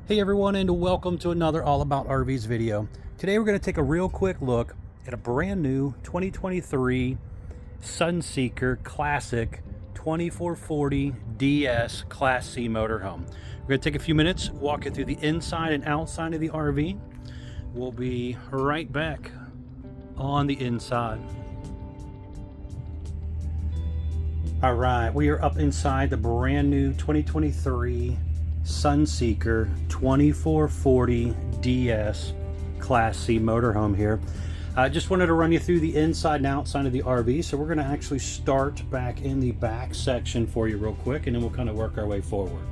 Hey everyone, and welcome to another All About RVs video. Today we're going to take a real quick look at a brand new 2023 Sunseeker Classic 2440 DS Class C Motorhome. We're going to take a few minutes, walk you through the inside and outside of the RV. We'll be right back on the inside. All right, we are up inside the brand new 2023 Sunseeker 2440 DS Class C Motorhome here. I just wanted to run you through the inside and outside of the RV. So we're going to actually start back in the back section for you real quick, and then we'll kind of work our way forward.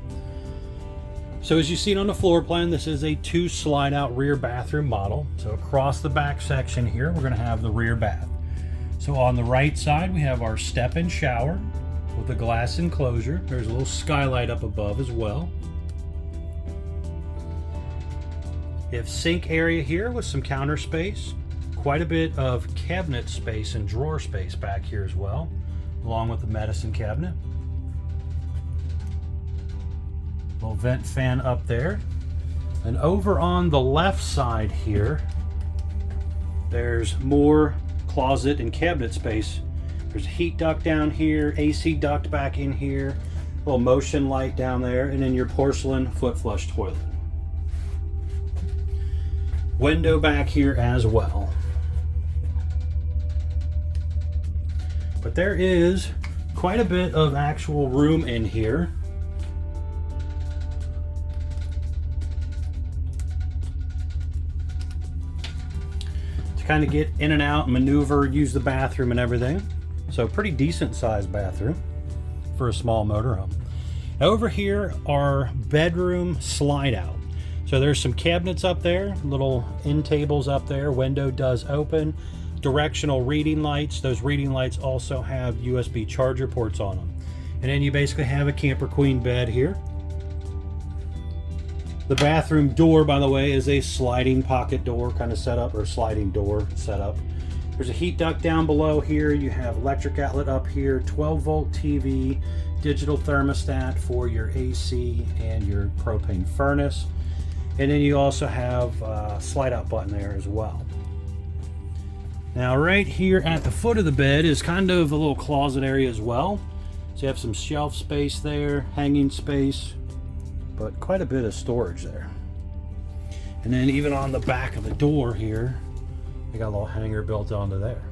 So as you see on the floor plan, this is a 2 slide out rear bathroom model. So across the back section here, we're going to have the rear bath. So on the right side, we have our step-in shower with a glass enclosure. There's a little skylight up above as well. You have sink area here with some counter space, quite a bit of cabinet space and drawer space back here as well, along with the medicine cabinet. Little vent fan up there. And over on the left side here, there's more closet and cabinet space. There's a heat duct down here, AC duct back in here, a little motion light down there, and then your porcelain foot flush toilet. Window back here as well. But there is quite a bit of actual room in here. To kind of get in and out, maneuver, use the bathroom and everything. So pretty decent sized bathroom for a small motorhome. Over here are bedroom slide out. So there's some cabinets up there, little end tables up there, window does open, directional reading lights. Those reading lights also have USB charger ports on them. And then you basically have a camper queen bed here. The bathroom door, by the way, is a sliding pocket door kind of setup, or sliding door setup. There's a heat duct down below here. You have electric outlet up here, 12-volt TV, digital thermostat for your AC and your propane furnace. And then you also have a slide out button there as well. Now right here at the foot of the bed is kind of a little closet area as well. So you have some shelf space there, hanging space, but quite a bit of storage there. And then even on the back of the door here, they got a little hanger built onto there.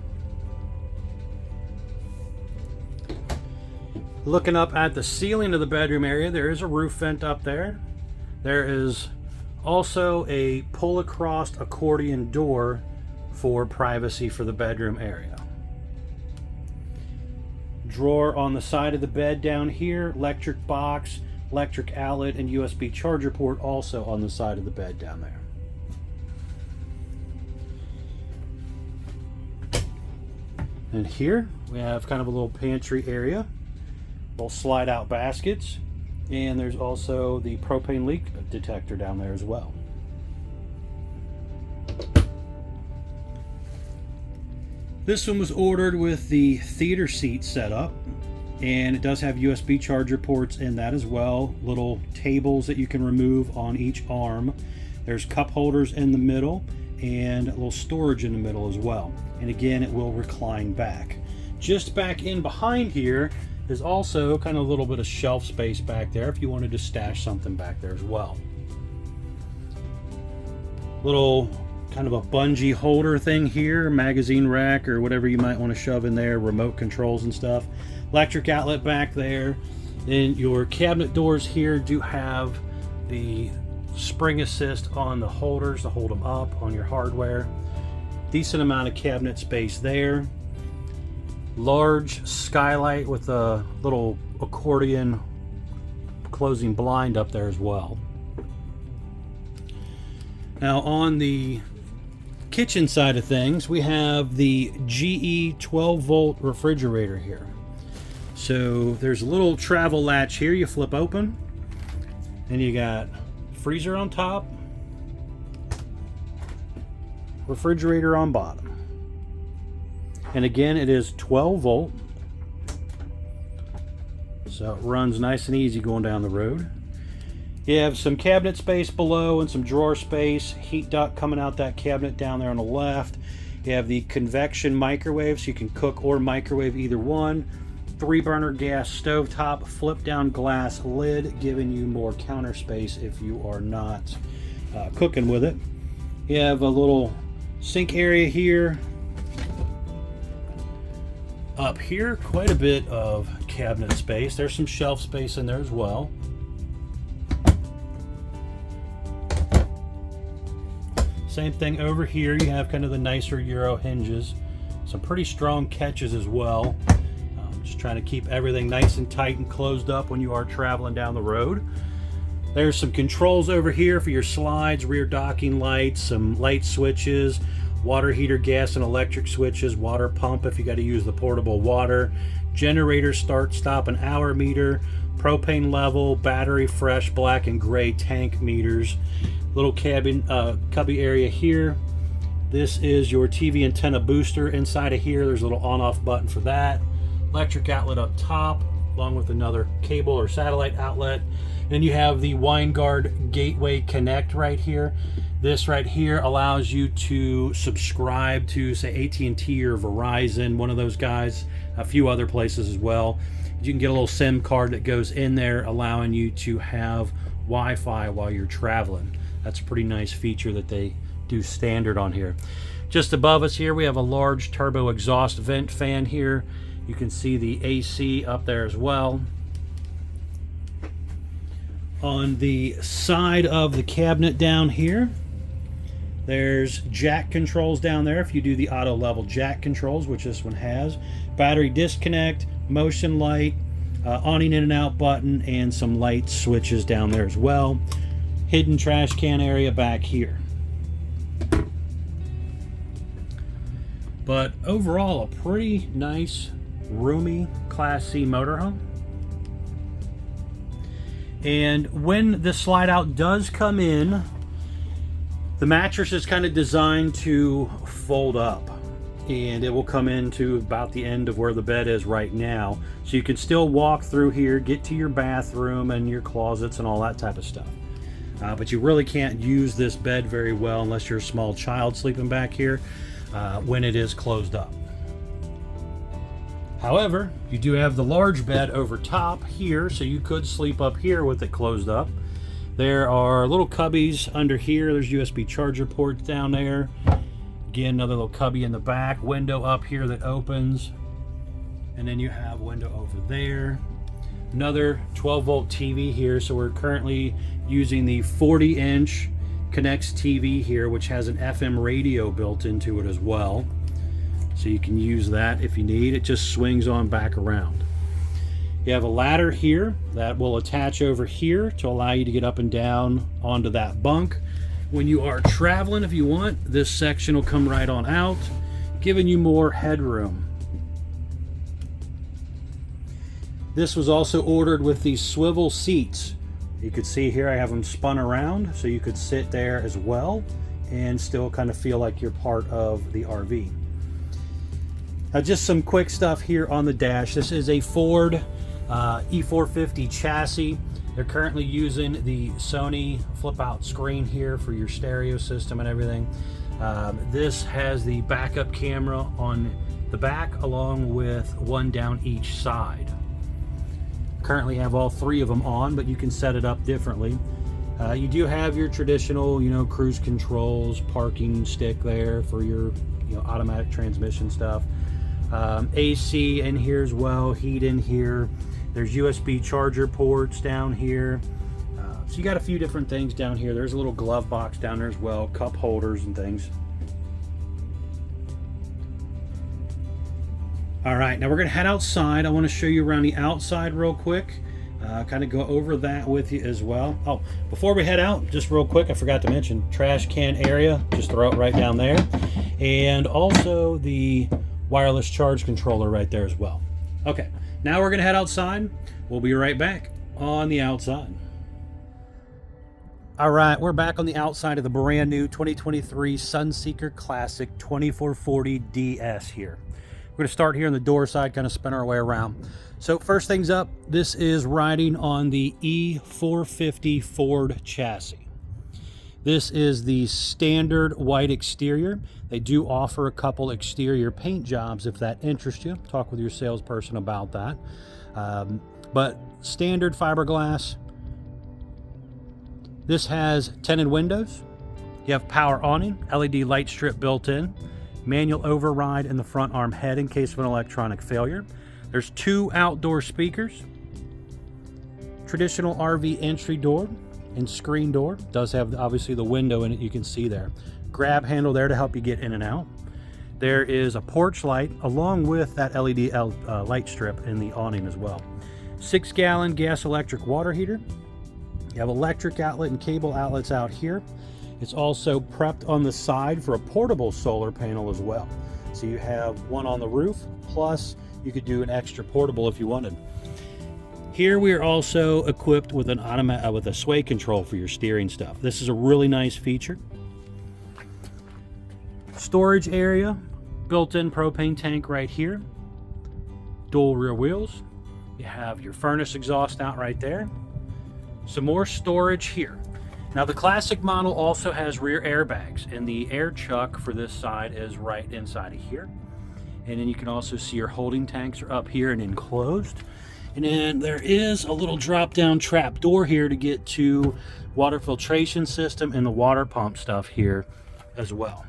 Looking up at the ceiling of the bedroom area, there is a roof vent up there. There is also a pull across accordion door for privacy for the bedroom area. Drawer on the side of the bed down here, electric box, electric outlet, and USB charger port also on the side of the bed down there. And here we have kind of a little pantry area, little slide out baskets. And there's also the propane leak detector down there as well. This one was ordered with the theater seat setup, and it does have USB charger ports in that as well. Little tables that you can remove on each arm. There's cup holders in the middle and a little storage in the middle as well. And again, it will recline back. Just back in behind here is also kind of a little bit of shelf space back there if you wanted to stash something back there as well. Little kind of a bungee holder thing here, magazine rack or whatever you might want to shove in there, remote controls and stuff. Electric outlet back there. And your cabinet doors here do have the spring assist on the holders to hold them up on your hardware. Decent amount of cabinet space there. Large skylight with a little accordion closing blind up there as well. Now on the kitchen side of things, we have the GE 12-volt refrigerator here. So there's a little travel latch here you flip open, and you got freezer on top, refrigerator on bottom. And again, it is 12 volt. So it runs nice and easy going down the road. You have some cabinet space below and some drawer space, heat duct coming out that cabinet down there on the left. You have the convection microwave, so you can cook or microwave either one. 3-burner gas stovetop, flip down glass lid, giving you more counter space if you are not cooking with it. You have a little sink area here. Up here, quite a bit of cabinet space. There's some shelf space in there as well. Same thing over here. You have kind of the nicer Euro hinges. Some pretty strong catches as well. Just trying to keep everything nice and tight and closed up when you are traveling down the road. There's some controls over here for your slides, rear docking lights, some light switches, water heater, gas and electric switches, water pump if you got to use the portable water, generator start, stop and hour meter, propane level, battery fresh, black and gray tank meters. Little cabin cubby area here. This is your TV antenna booster. Inside of here there's a little on-off button for that. Electric outlet up top along with another cable or satellite outlet. Then you have the WineGuard Gateway Connect right here. This right here allows you to subscribe to, say, AT&T or Verizon, one of those guys, a few other places as well. You can get a little SIM card that goes in there allowing you to have Wi-Fi while you're traveling. That's a pretty nice feature that they do standard on here. Just above us here we have a large turbo exhaust vent fan here. You can see the AC up there as well. On the side of the cabinet down here, there's jack controls down there if you do the auto level jack controls, which this one has. Battery disconnect, motion light, awning in and out button, and some light switches down there as well. Hidden trash can area back here. But overall, a pretty nice, roomy Class C motorhome. And when the slide out does come in, the mattress is kind of designed to fold up, and it will come into about the end of where the bed is right now. So you can still walk through here, get to your bathroom and your closets and all that type of stuff. But you really can't use this bed very well unless you're a small child sleeping back here when it is closed up. However, you do have the large bed over top here, so you could sleep up here with it closed up. There are little cubbies under here. There's USB charger ports down there. Again, another little cubby in the back. Window up here that opens. And then you have window over there. Another 12-volt TV here. So we're currently using the 40-inch Connects TV here, which has an FM radio built into it as well. So you can use that if you need. It just swings on back around. You have a ladder here that will attach over here to allow you to get up and down onto that bunk. When you are traveling, if you want, this section will come right on out, giving you more headroom. This was also ordered with these swivel seats. You could see here I have them spun around, so you could sit there as well and still kind of feel like you're part of the RV. Now, just some quick stuff here on the dash. This is a Ford E450 chassis. They're currently using the Sony flip-out screen here for your stereo system and everything. This has the backup camera on the back along with one down each side. Currently have all three of them on, but you can set it up differently. You do have your traditional, cruise controls, parking stick there for your, automatic transmission stuff. AC in here as well, heat in here. There's USB charger ports down here. So you got a few different things down here. There's a little glove box down there as well, cup holders and things. All right, now we're gonna head outside. I wanna show you around the outside real quick. Kind of go over that with you as well. Oh, before we head out, just real quick, I forgot to mention, trash can area, just throw it right down there. And also the wireless charge controller right there as well. Okay, now we're gonna head outside. We'll be right back on the outside. All right, we're back on the outside of the brand new 2023 Sunseeker Classic 2440 DS here. We're going to start here on the door side, kind of spin our way around. So first things up, this is riding on the E450 Ford chassis. This is the standard white exterior. They do offer a couple exterior paint jobs if that interests you. Talk with your salesperson about that. But standard fiberglass. This has tinted windows. You have power awning, LED light strip built in, manual override in the front arm head in case of an electronic failure. There's 2 outdoor speakers, traditional RV entry door and screen door. Does have obviously the window in it, you can see there. Grab handle there to help you get in and out. There is a porch light along with that LED light strip in the awning as well. 6-gallon gas electric water heater. You have electric outlet and cable outlets out here. It's also prepped on the side for a portable solar panel as well. So you have one on the roof, plus you could do an extra portable if you wanted. Here we are also equipped with with a sway control for your steering stuff. This is a really nice feature. Storage area, built-in propane tank right here. Dual rear wheels. You have your furnace exhaust out right there. Some more storage here. Now the Classic model also has rear airbags, and the air chuck for this side is right inside of here. And then you can also see your holding tanks are up here and enclosed. And then there is a little drop down trap door here to get to water filtration system and the water pump stuff here as well.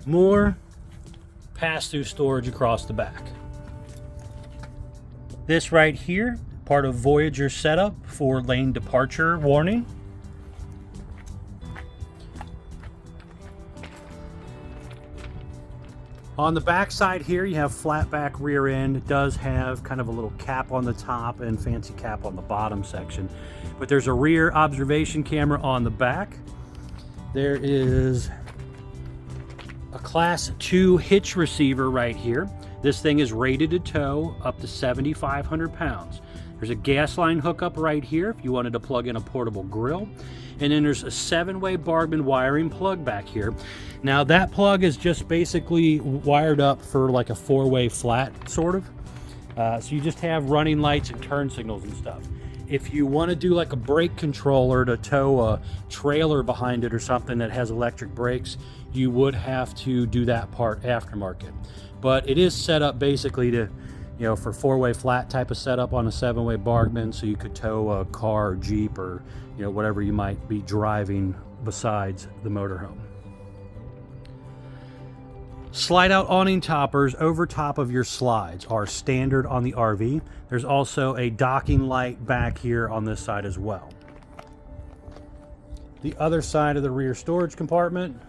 More pass-through storage across the back. This right here, part of Voyager setup for lane departure warning. On the back side here, you have flat back rear end. It does have kind of a little cap on the top and fancy cap on the bottom section. But there's a rear observation camera on the back. There is a Class 2 hitch receiver right here. This thing is rated to tow up to 7,500 pounds. There's a gas line hookup right here if you wanted to plug in a portable grill. And then there's a 7-way Bargman wiring plug back here. Now that plug is just basically wired up for like a 4-way flat sort of. So you just have running lights and turn signals and stuff. If you want to do like a brake controller to tow a trailer behind it or something that has electric brakes, you would have to do that part aftermarket. But it is set up basically to, you know, for 4-way flat type of setup on a 7-way Bargman, so you could tow a car or Jeep or, you know, whatever you might be driving besides the motorhome. Slide out awning toppers over top of your slides are standard on the RV. There's also a docking light back here on this side as well. The other side of the rear storage compartment.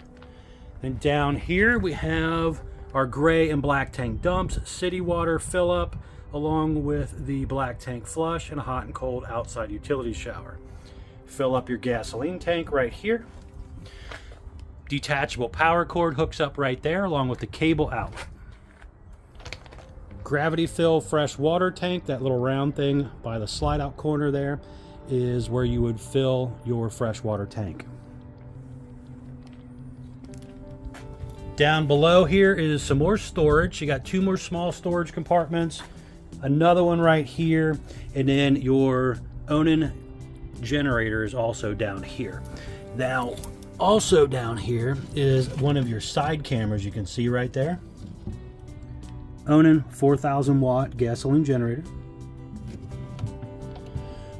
And down here we have our gray and black tank dumps, city water fill up, along with the black tank flush and a hot and cold outside utility shower. Fill up your gasoline tank right here. Detachable power cord hooks up right there along with the cable outlet. Gravity fill fresh water tank, that little round thing by the slide out corner there is where you would fill your freshwater tank. Down below here is some more storage. You got 2 more small storage compartments, another one right here, and then your Onan generator is also down here. Now, also down here is one of your side cameras you can see right there. Onan 4,000 watt gasoline generator.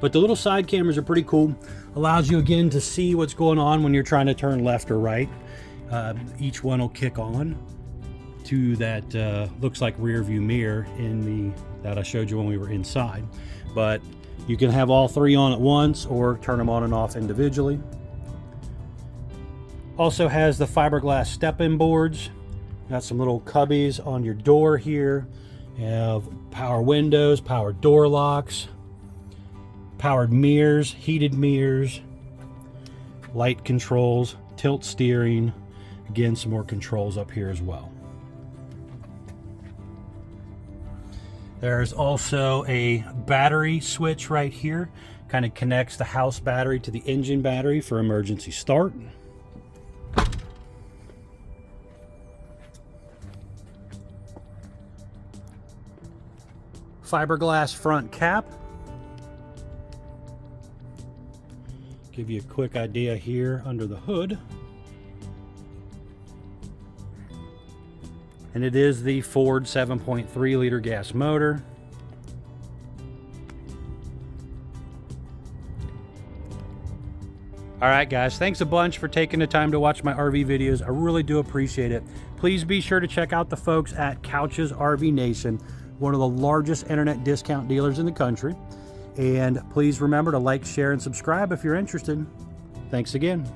But the little side cameras are pretty cool. Allows you again to see what's going on when you're trying to turn left or right. Each one will kick on to that looks like rear view mirror that I showed you when we were inside. But you can have all 3 on at once or turn them on and off individually. Also has the fiberglass step-in boards. Got some little cubbies on your door here. You have power windows, power door locks, powered mirrors, heated mirrors, light controls, tilt steering. Again, some more controls up here as well. There's also a battery switch right here. Kind of connects the house battery to the engine battery for emergency start. fiberglass front cap. Give you a quick idea here under the hood. And it is the Ford 7.3 liter gas motor. All right, guys, thanks a bunch for taking the time to watch my RV videos. I really do appreciate it. Please be sure to check out the folks at Couch's RV Nation, one of the largest internet discount dealers in the country. And please remember to like, share, and subscribe if you're interested. Thanks again.